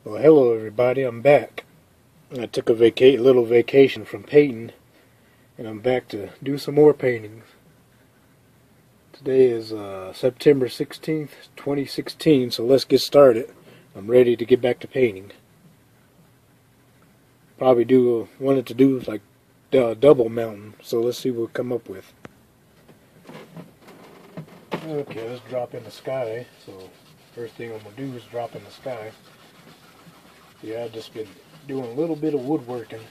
Well, hello everybody, I'm back. I took a little vacation from painting, and I'm back to do some more paintings. Today is September 16th, 2016, so let's get started. I'm ready to get back to painting. Probably wanted to do like double mountain, so let's see what we'll come up with. Okay, let's drop in the sky. So first thing I'm going to do is drop in the sky. Yeah, I've just been doing a little bit of woodworking,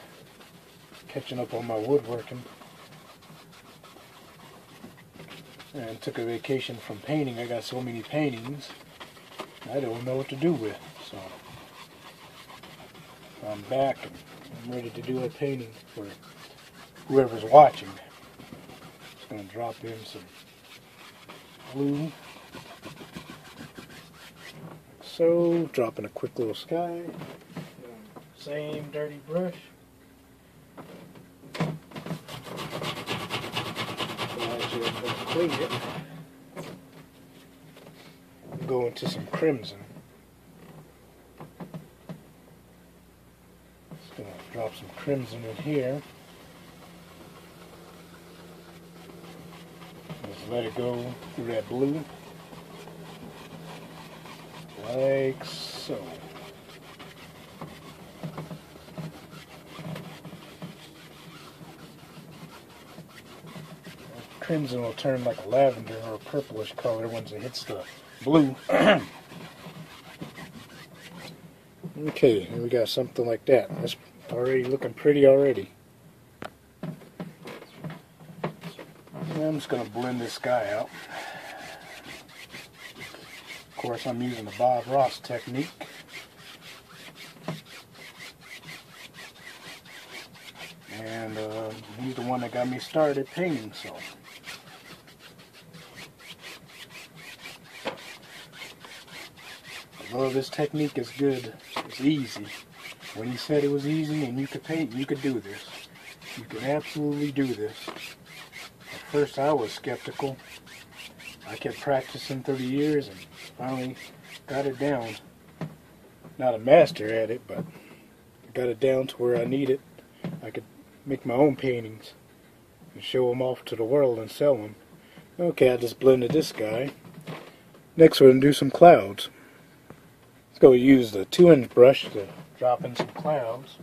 catching up on my woodworking, and took a vacation from painting. I got so many paintings, I don't know what to do with, so I'm back and I'm ready to do a painting for whoever's watching. Just going to drop in some blue, like so, dropping a quick little sky. Same dirty brush. Actually, I'm going to clean it. Go into some crimson. Just going to drop some crimson in here. Just let it go through that blue. Like so. Crimson will turn like a lavender or a purplish color once it hits the blue. Okay, here we got something like that. That's already looking pretty already. I'm just going to blend this guy out. Of course, I'm using the Bob Ross technique. And he's the one that got me started painting, so. Although this technique is good, it's easy. When he said it was easy and you could paint, you could do this. You can absolutely do this. At first I was skeptical. I kept practicing through the years and finally got it down. Not a master at it, but got it down to where I need it. I could make my own paintings and show them off to the world and sell them. Okay, I just blended this guy. Next we're going to do some clouds. Let's go use the 2-inch brush to drop in some clouds.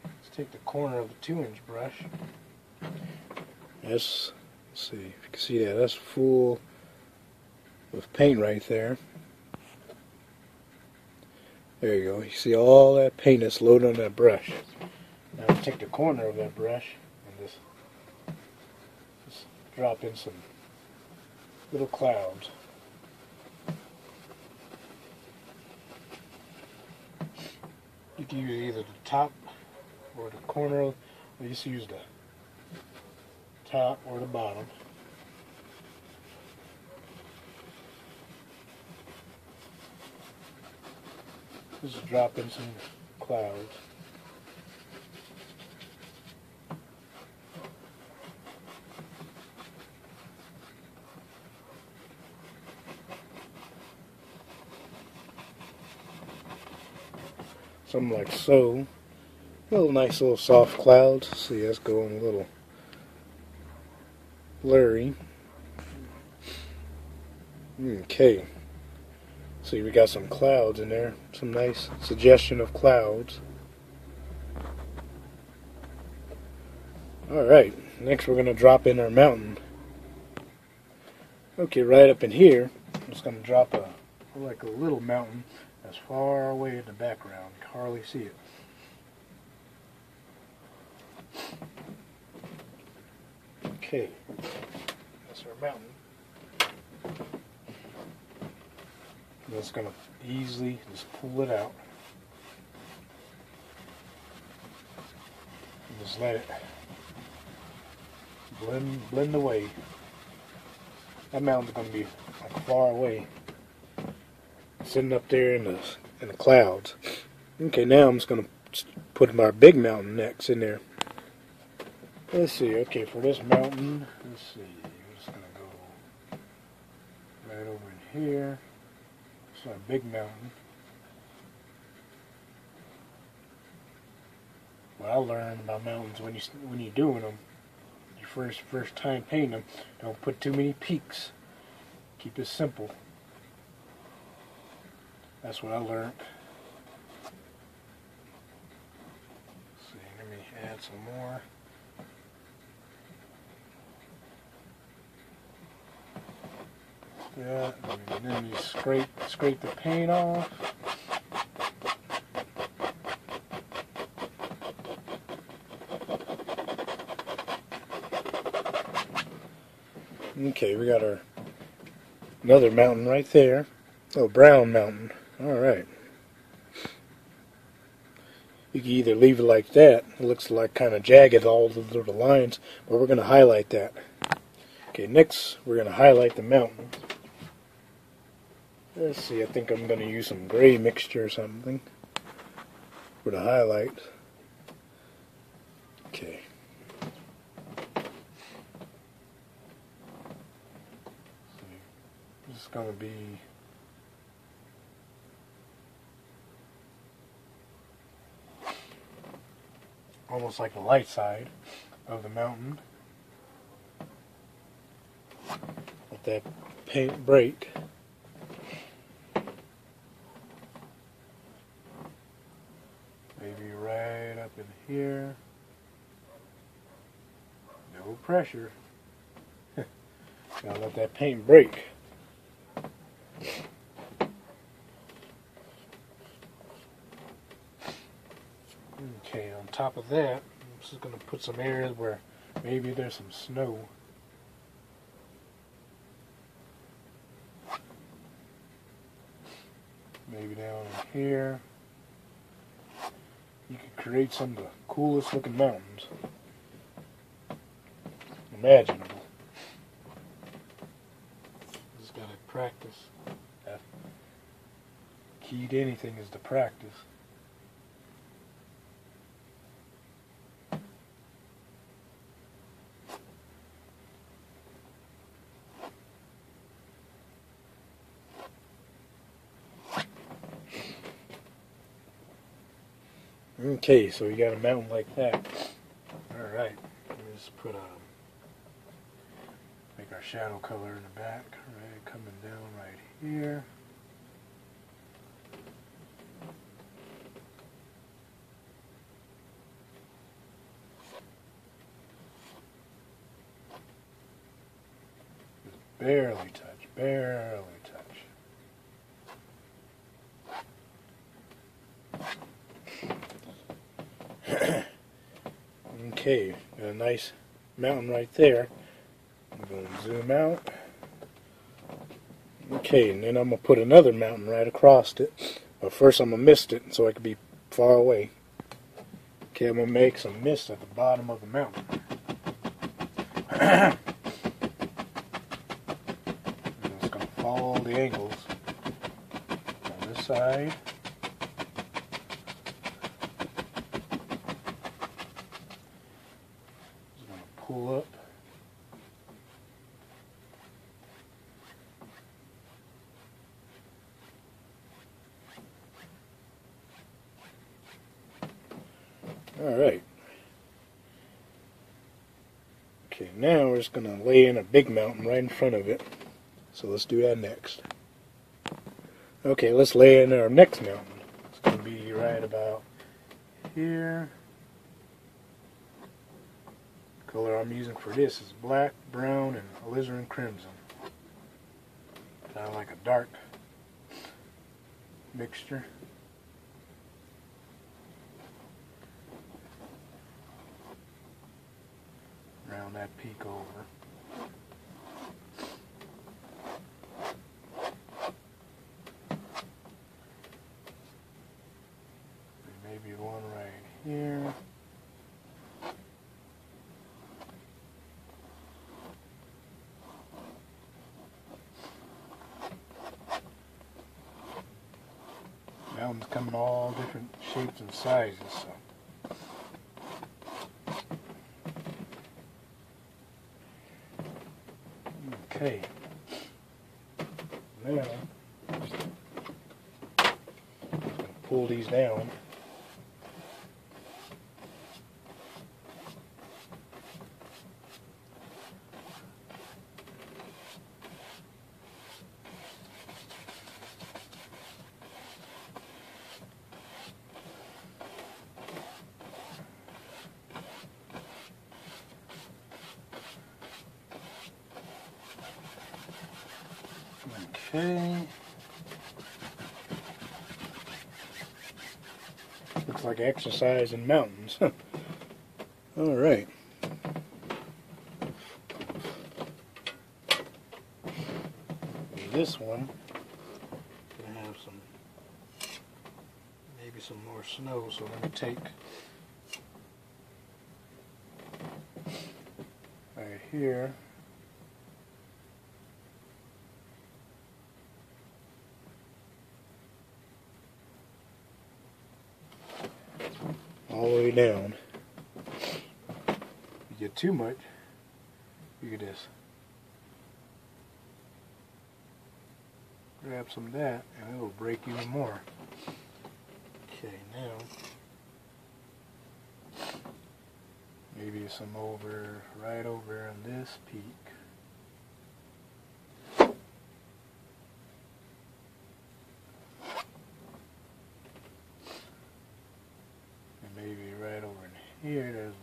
Let's take the corner of the 2-inch brush. Let's see if you can see that. That's full with paint right there. There you go. You see all that paint that's loaded on that brush. Now I'll take the corner of that brush and just drop in some little clouds. You can use either the top or the corner, or just use the top or the bottom. Just drop in some clouds. Something like so. Nice little soft clouds. See, that's going a little blurry. Okay. See, we got some clouds in there. Some nice suggestion of clouds. Alright, next we're going to drop in our mountain. Okay, right up in here, I'm just going to drop like a little mountain that's far away in the background. You can hardly see it. Okay, that's our mountain. I'm just going to easily just pull it out. And just let it blend away. That mountain's going to be like far away, sitting up there in the clouds. Okay, now I'm just going to put my big mountain next in there. Let's see. Okay, for this mountain, let's see. I'm just going to go right over in here. It's a big mountain. what I learned about mountains when you're doing them, your first time painting them, don't put too many peaks. Keep it simple. That's what I learned. Let's see, let me add some more. That, and then you scrape the paint off. Okay, we got another mountain right there. Oh, brown mountain. Alright. You can either leave it like that. It looks like kind of jagged, all the little lines, but we're going to highlight that. Okay, next we're going to highlight the mountain. Let's see, I think I'm going to use some gray mixture or something for the highlight. Okay. This is going to be almost like the light side of the mountain. Let that paint break. Maybe right up in here. No pressure. Gotta let that paint break. Okay, on top of that, I'm just going to put some areas where maybe there's some snow. Maybe down in here. You could create some of the coolest looking mountains imaginable. Just gotta practice. Key to anything is to practice. Okay, so you got a mountain like that. Alright, let's put make our shadow color in the back, right, coming down right here. Just barely touch, barely touch. Okay, got a nice mountain right there. I'm going to zoom out. Okay, and then I'm going to put another mountain right across it. But first I'm going to mist it so I can be far away. Okay, I'm going to make some mist at the bottom of the mountain. I'm just going to follow the angles on this side. Pull up. Alright. Okay, now we're just going to lay in a big mountain right in front of it. So let's do that next. Okay, let's lay in our next mountain. It's going to be right about here. Color I'm using for this is black, brown, and alizarin crimson. Kind of like a dark mixture. Round that peak over. Maybe one right here. Mountains come in all different shapes and sizes. So. Okay. Now, pull these down. Okay. Looks like exercise in mountains. Alright. This one gonna have some, maybe some more snow, so let me take right here. All the way down. If you get too much, you can just grab some of that and it'll break even more. Okay, now maybe some over, right over on this peak. And maybe right over in here, there's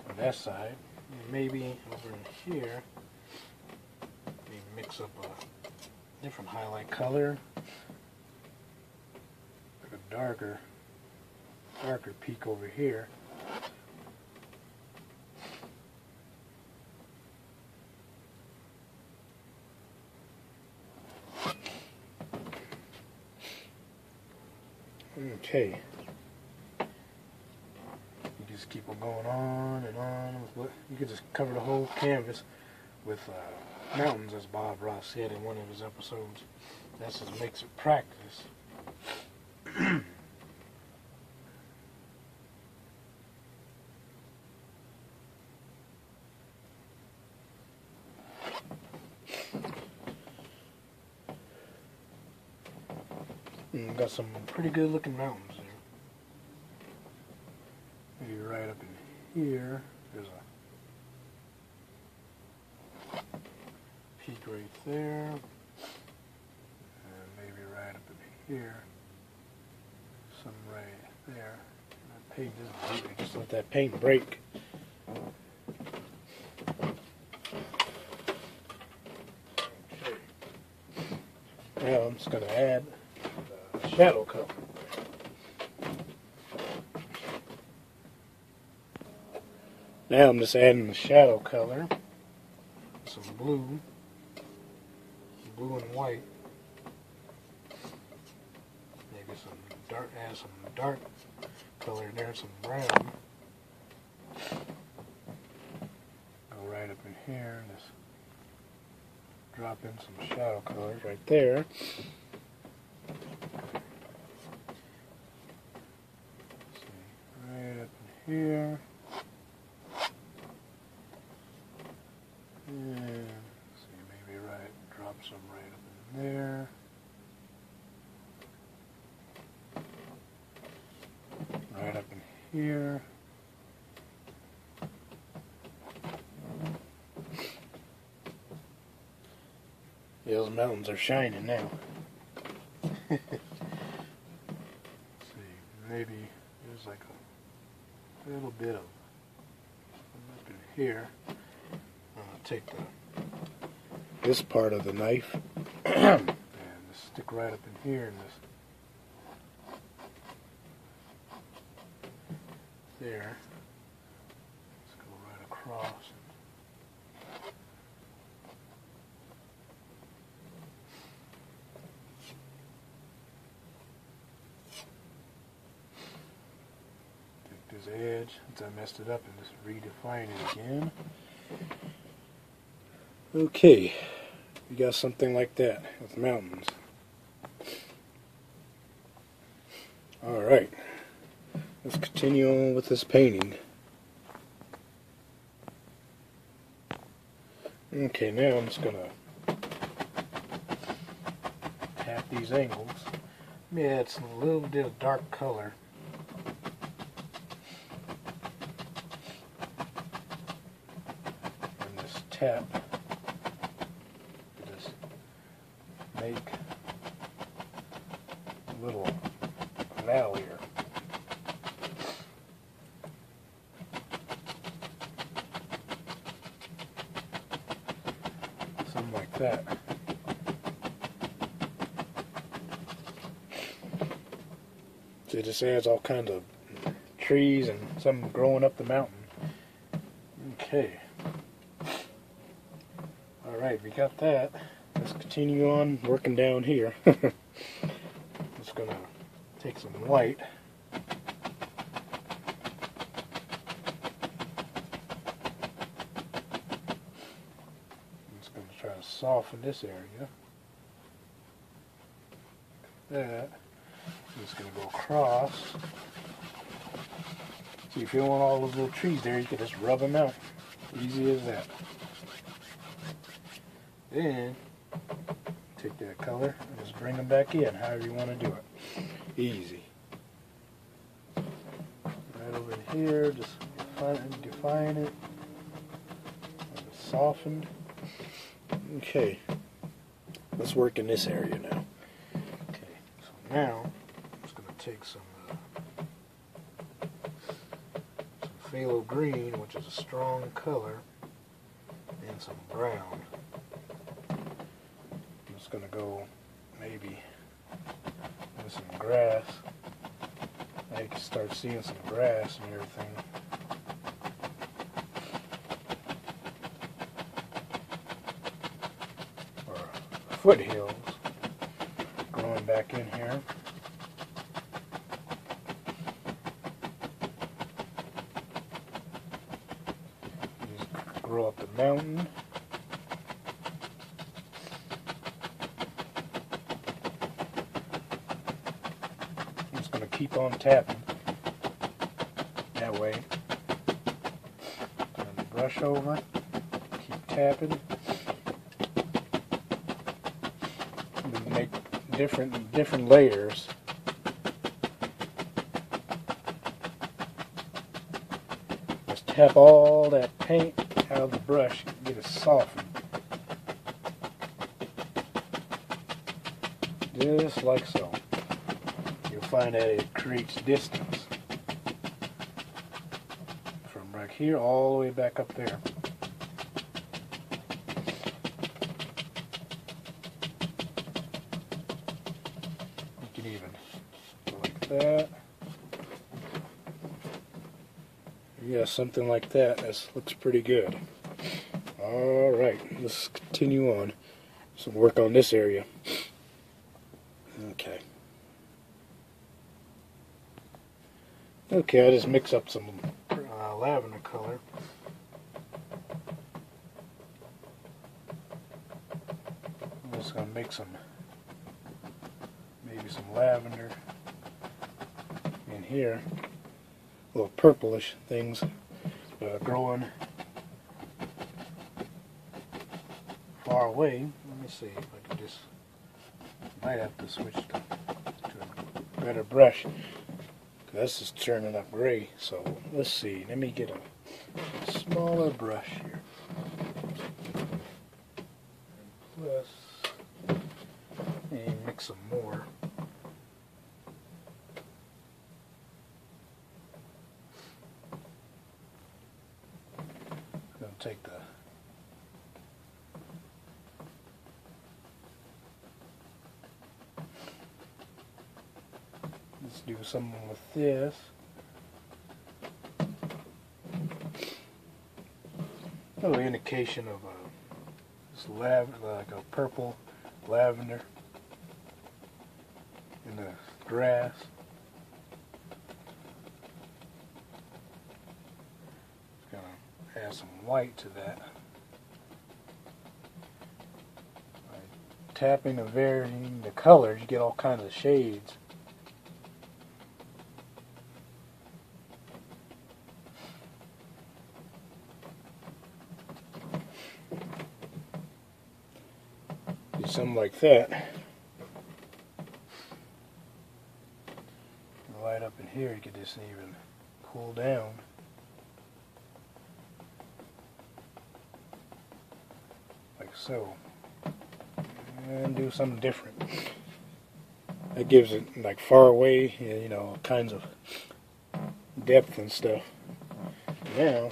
on that side. And maybe over in here, maybe mix up a different highlight color, like a darker peak over here. Okay. You just keep on going on and on. You could just cover the whole canvas with mountains, as Bob Ross said in one of his episodes. That just makes it practice. Got some pretty good looking mountains there. Maybe right up in here, there's a peak right there. And maybe right up in here, some right there. That paint doesn't break, just let that paint break. Okay. Now I'm just going to add shadow color. Now I'm just adding the shadow color, some blue and white, maybe some dark, add some dark color in there, some brown. Go right up in here and just drop in some shadow colors right there. Here, and see, maybe drop some right up in there. Right up in here. Yeah, those mountains are shining now. See, maybe there's like a little bit of up in here. I'm going to take this part of the knife and just stick right up in here and just there. Let's go right across. This edge, since I messed it up, and just redefine it again. Okay, we got something like that with mountains. Alright, let's continue on with this painting. Okay, now I'm just going to tap these angles. Yeah, it's a little bit of dark color. Tap, just make a little valley here. Something like that. So it just adds all kinds of trees and some growing up the mountain. Okay. Alright, we got that. Let's continue on working down here. Just gonna take some white. Try to soften this area. That. I'm just going to go across. See, if you don't want all those little trees there, you can just rub them out. Easy as that. Then, take that color and just bring them back in, however you want to do it. Easy. Right over here, just define it. Softened. Okay, let's work in this area now. Okay, so now I'm just going to take some phthalo green, which is a strong color, and some brown. I'm just going to go maybe with some grass. Now you can start seeing some grass and everything. Foothills growing back in here. Just grow up the mountain. I'm just going to keep on tapping that way. Turn the brush over, keep tapping. Make different layers. Just tap all that paint out of the brush and get it softened. Just like so. You'll find that it creates distance from right here all the way back up there. Even like that. Yeah, something like that. This looks pretty good. Alright, let's continue on. Some work on this area. Okay. Okay, I just mix up some lavender color. I'm just going to make maybe some lavender in here, little purplish things growing far away. Let me see if I can just, might have to switch to a better brush. This is turning up gray, so let's see. Let me get a smaller brush here. Plus, and mix some more. I'm going to take let's do something with this. A little indication of this like a purple lavender in the grass. Gonna add some white to that. By tapping and varying the colors, you get all kinds of shades. Do something like that. Light up in here, you can just even pull down. Like so. And do something different. That gives it like far away, you know, kinds of depth and stuff. Now,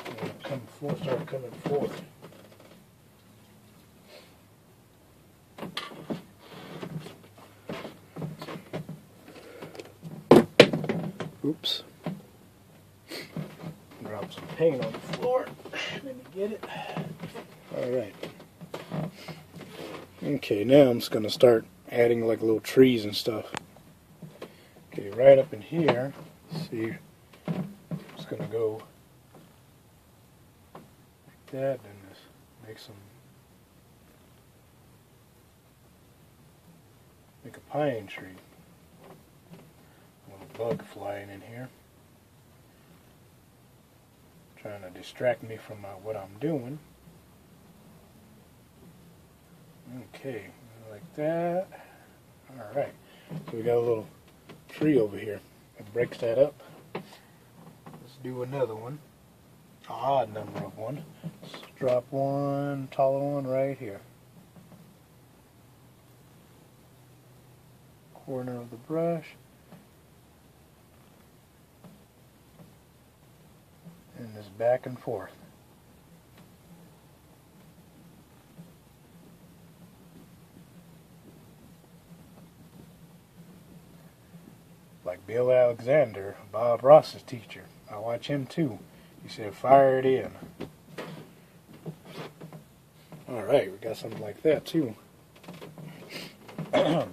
start coming forth. Oops. Drop some paint on the floor. Let me get it. Alright. Okay, now I'm just going to start adding like little trees and stuff. Okay, right up in here, see, I'm just going to go like that and just make a pine tree. A little bug flying in here, trying to distract me from what I'm doing. Okay, like that. Alright, so we got a little tree over here. It breaks that up. Let's do another one. An odd number of one. Let's drop one taller one right here. Corner of the brush. And this back and forth. Like Bill Alexander, Bob Ross's teacher. I watch him too. He said, fire it in. Alright, we got something like that too. Where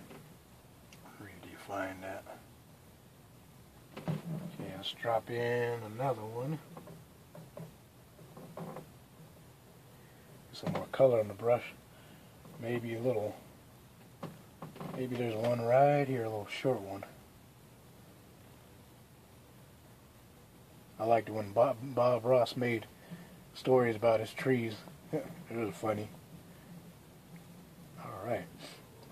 do you find that? Okay, let's drop in another one. Get some more color on the brush. Maybe there's one right here, a little short one. I liked when Bob Ross made stories about his trees. It was funny. Alright.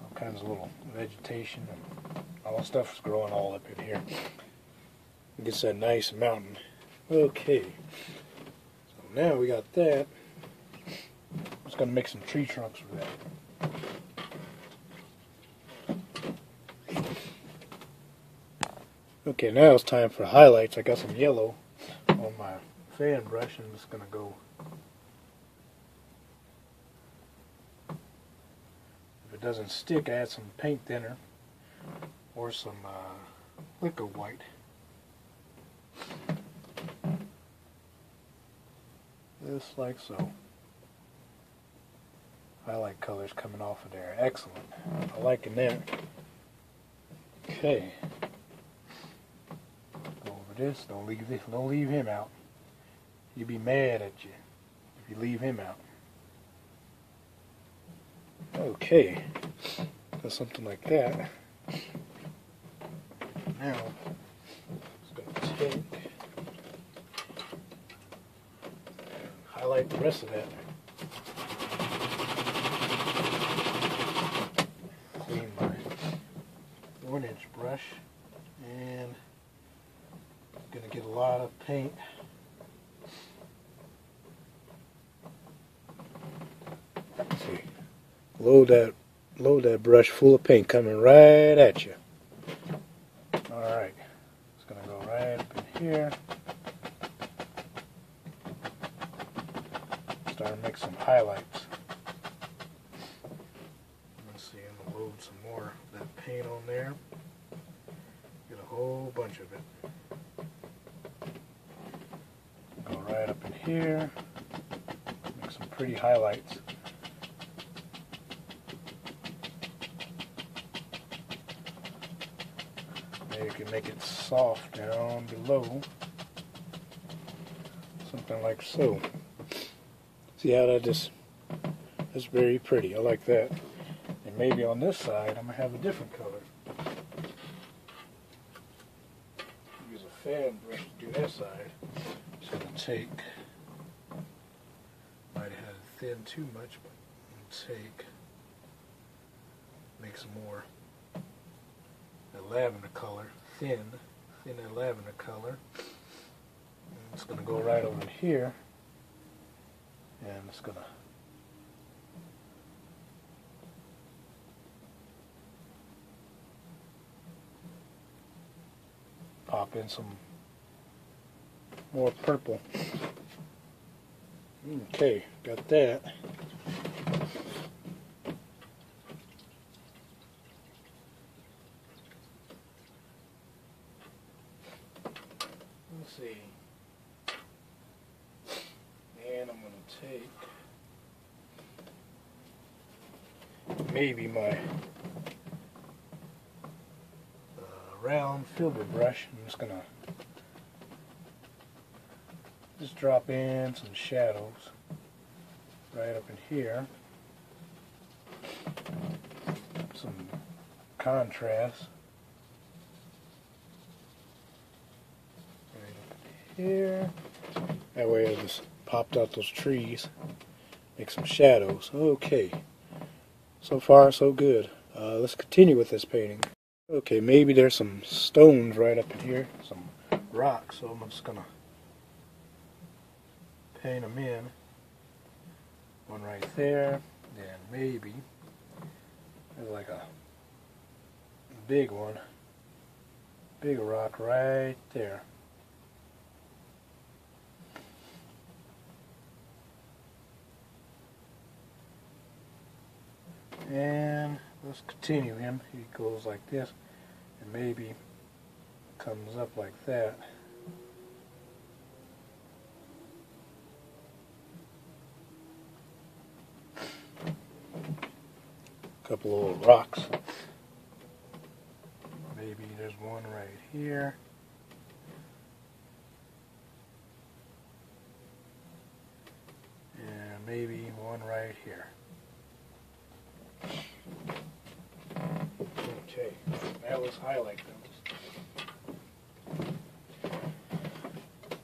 All kinds of little vegetation and all stuff's growing all up in here. It gets that nice mountain. Okay. So now we got that. I'm just going to make some tree trunks for that. Okay, now it's time for highlights. I got some yellow on my fan brush, and I'm just going to go. If it doesn't stick, I add some paint thinner or some liquor white. Just like so. Highlight colors coming off of there. Excellent. I liking that. Okay. This, don't leave him out. He'll be mad at you if you leave him out. Okay, got something like that. Now, I'm just going to take and highlight the rest of that. Clean my 1-inch brush and gonna get a lot of paint. Let's see. Load that brush full of paint coming right at you. Alright. It's gonna go right up in here. Start to make some highlights. Let's see, I'm gonna load some more of that paint on there. Get a whole bunch of it. Go right up in here, make some pretty highlights. Maybe you can make it soft down below, something like so. See how that's very pretty. I like that. And maybe on this side, I'm gonna have a different color. Use a fan brush to do that side. Just going to take, might have had it thin too much, but make some more that lavender color, thin that lavender color. And it's going to go right over here, and it's going to pop in some more purple. Okay, got that. maybe my round filter brush. I'm just gonna drop in some shadows right up in here, some contrast right up here. That way I just popped out those trees, make some shadows. Okay, so far so good. Let's continue with this painting. Okay, maybe there's some stones right up in here, some rocks, so I'm just gonna paint them in. One right there, and maybe there's like a big one, big rock right there. And let's continue him. He goes like this, and maybe comes up like that. Couple of little rocks. Maybe there's one right here. And maybe one right here. Okay, now let's highlight them.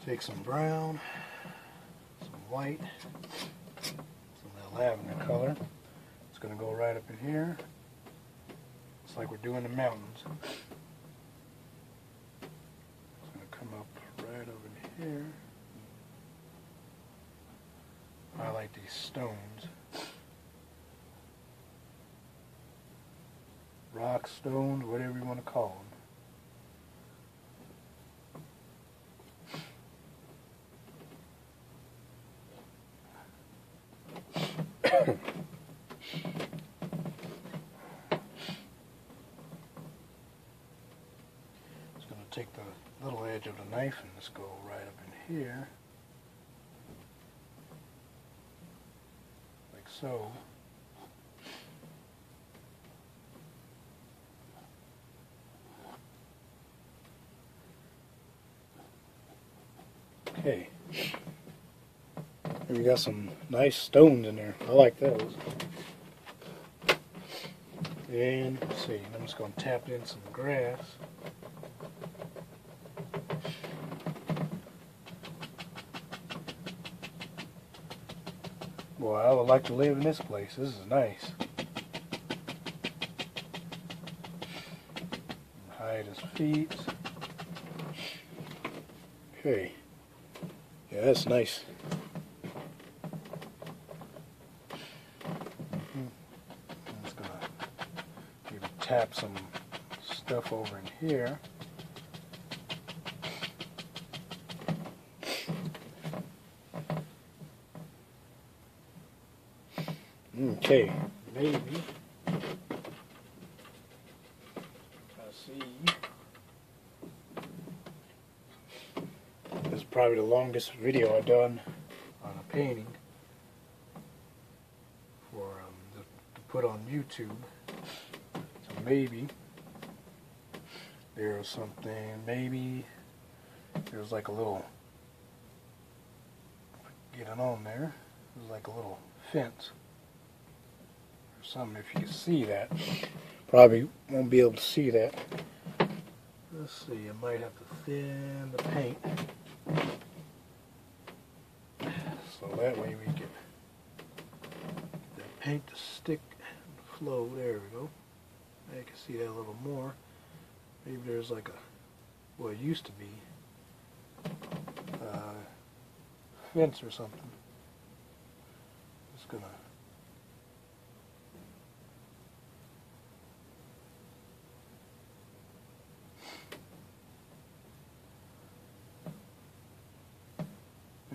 Take some brown, some white, some of that lavender color. It's going to go right up in here. It's like we're doing the mountains. It's going to come up right over here. Highlight these stones. Rock, stones, whatever you want to call them. Just going to take the little edge of the knife and just go right up in here. Like so. Okay, and we got some nice stones in there. I like those. And let's see, I'm just going to tap in some grass. Boy, I would like to live in this place. This is nice. Hide his feet. Okay. Yeah, that's nice. I'm just going to maybe tap some stuff over in here. Okay, maybe. Let's see. This is probably the longest video I've done on a painting for to put on YouTube. So maybe there's something. Maybe there's like a little. Get it on there. There's like a little fence. Something, if you can see that. Probably won't be able to see that. Let's see, I might have to thin the paint so that way we get the paint to stick and flow. There we go. I can see that a little more. Maybe there's like a, well, it used to be fence or something. Just gonna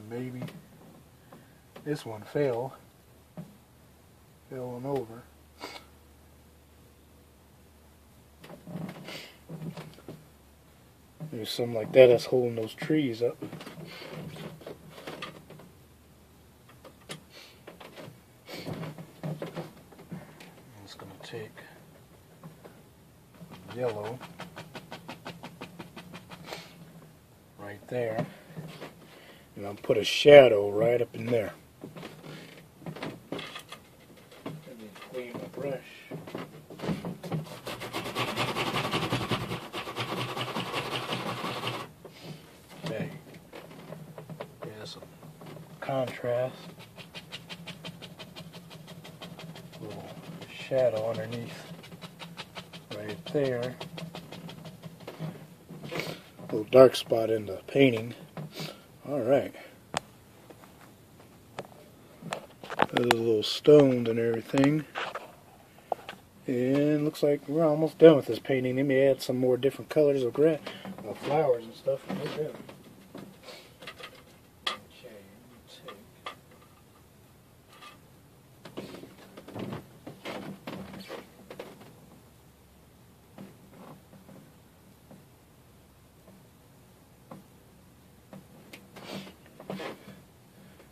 maybe this one fell on over. There's something like that that's holding those trees up. I'm just going take yellow right there, and I'll put a shadow right up in there. Let me clean my brush. Okay, there's some contrast. Little shadow underneath right there. Little dark spot in the painting. Alright. Those little stones and everything. And looks like we're almost done with this painting. Let me add some more different colors of flowers and stuff. Okay.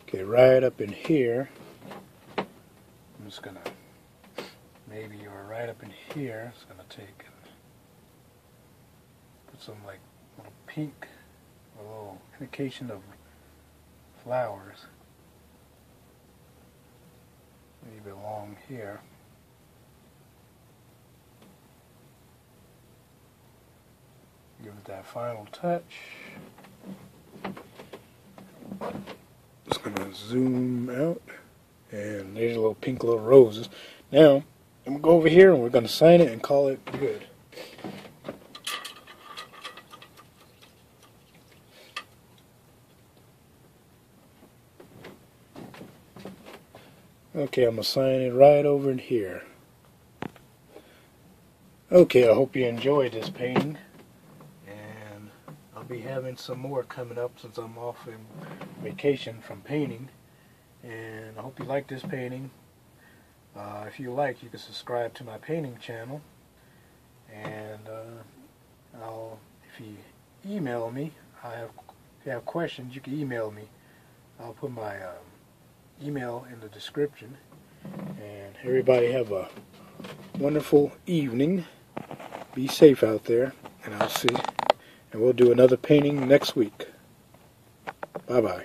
Okay, right up in here, I'm just gonna, maybe, or right up in here, it's gonna take and put some like little pink, a little indication of flowers, maybe along here. Give it that final touch. Just gonna zoom out, and there's a little pink little roses. Now I'm gonna go over here and we're gonna sign it and call it good. Okay, I'm gonna sign it right over in here. Okay, I hope you enjoyed this painting, and I'll be having some more coming up since I'm off in vacation from painting. And I hope you like this painting. If you like, you can subscribe to my painting channel, and if you email me, if you have questions, you can email me. I'll put my email in the description. And everybody have a wonderful evening. Be safe out there, and I'll see. And we'll do another painting next week. Bye-bye.